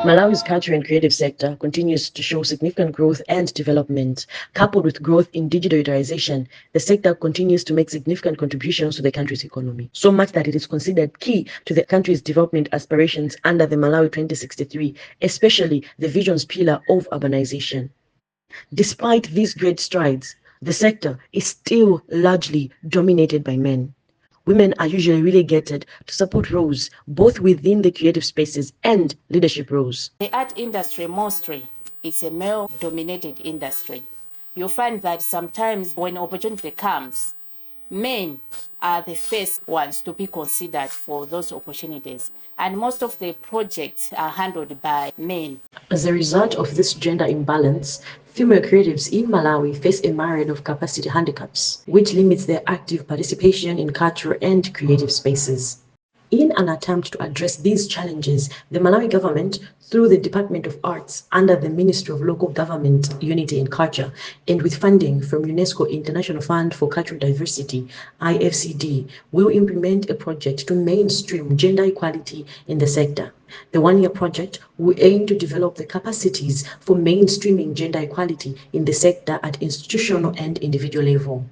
Malawi's culture and creative sector continues to show significant growth and development. Coupled with growth in digitalization, the sector continues to make significant contributions to the country's economy, so much that it is considered key to the country's development aspirations under the Malawi 2063, especially the vision's pillar of urbanization. Despite these great strides, the sector is still largely dominated by men. Women are usually relegated to support roles, both within the creative spaces and leadership roles. The art industry mostly is a male-dominated industry. You'll find that sometimes when opportunity comes, men are the first ones to be considered for those opportunities. And most of the projects are handled by men. As a result of this gender imbalance, female creatives in Malawi face a myriad of capacity handicaps, which limits their active participation in cultural and creative spaces. In an attempt to address these challenges, the Malawi government, through the Department of Arts under the Ministry of Local Government, Unity and Culture, and with funding from UNESCO International Fund for Cultural Diversity, IFCD, will implement a project to mainstream gender equality in the sector. The one-year project will aim to develop the capacities for mainstreaming gender equality in the sector at institutional and individual level.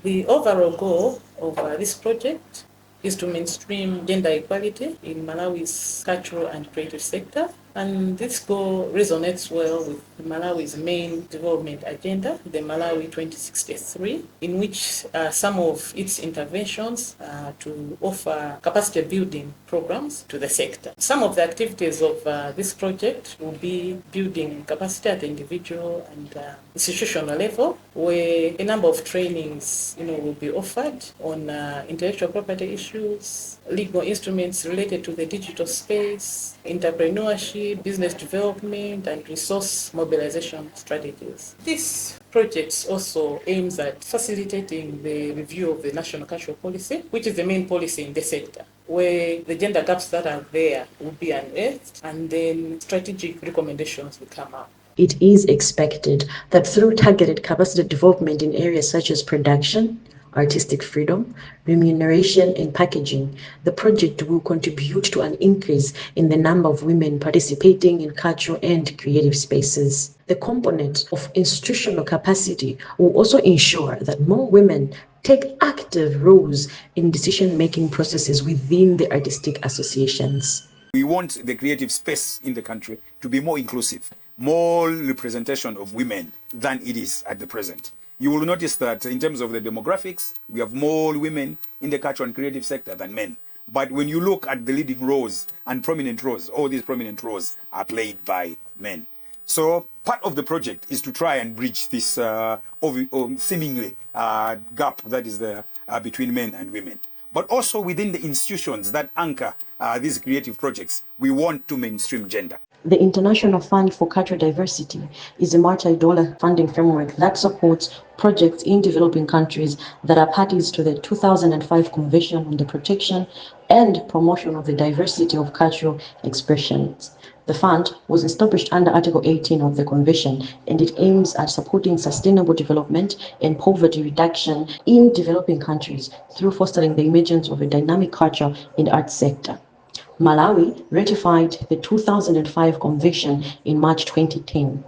The overall goal of this project is to mainstream gender equality in Malawi's cultural and creative sector. And this goal resonates well with Malawi's main development agenda, the Malawi 2063, in which some of its interventions are to offer capacity building programs to the sector. Some of the activities of this project will be building capacity at the individual and institutional level, where a number of trainings will be offered on intellectual property issues, legal instruments related to the digital space, entrepreneurship, business development, and resource mobilization strategies. This project also aims at facilitating the review of the national cultural policy, which is the main policy in the sector, where the gender gaps that are there will be unearthed and then strategic recommendations will come out. It is expected that through targeted capacity development in areas such as production, artistic freedom, remuneration, and packaging, the project will contribute to an increase in the number of women participating in cultural and creative spaces. The component of institutional capacity will also ensure that more women take active roles in decision-making processes within the artistic associations. We want the creative space in the country to be more inclusive, more representation of women than it is at the present. You will notice that in terms of the demographics, we have more women in the cultural and creative sector than men. But when you look at the leading roles and prominent roles, all these prominent roles are played by men. So part of the project is to try and bridge this seemingly gap that is there between men and women. But also within the institutions that anchor these creative projects, we want to mainstream gender. The International Fund for Cultural Diversity is a multi-dollar funding framework that supports projects in developing countries that are parties to the 2005 Convention on the Protection and Promotion of the Diversity of Cultural Expressions. The fund was established under Article 18 of the Convention, and it aims at supporting sustainable development and poverty reduction in developing countries through fostering the emergence of a dynamic culture and arts sector. Malawi ratified the 2005 Convention in March 2010.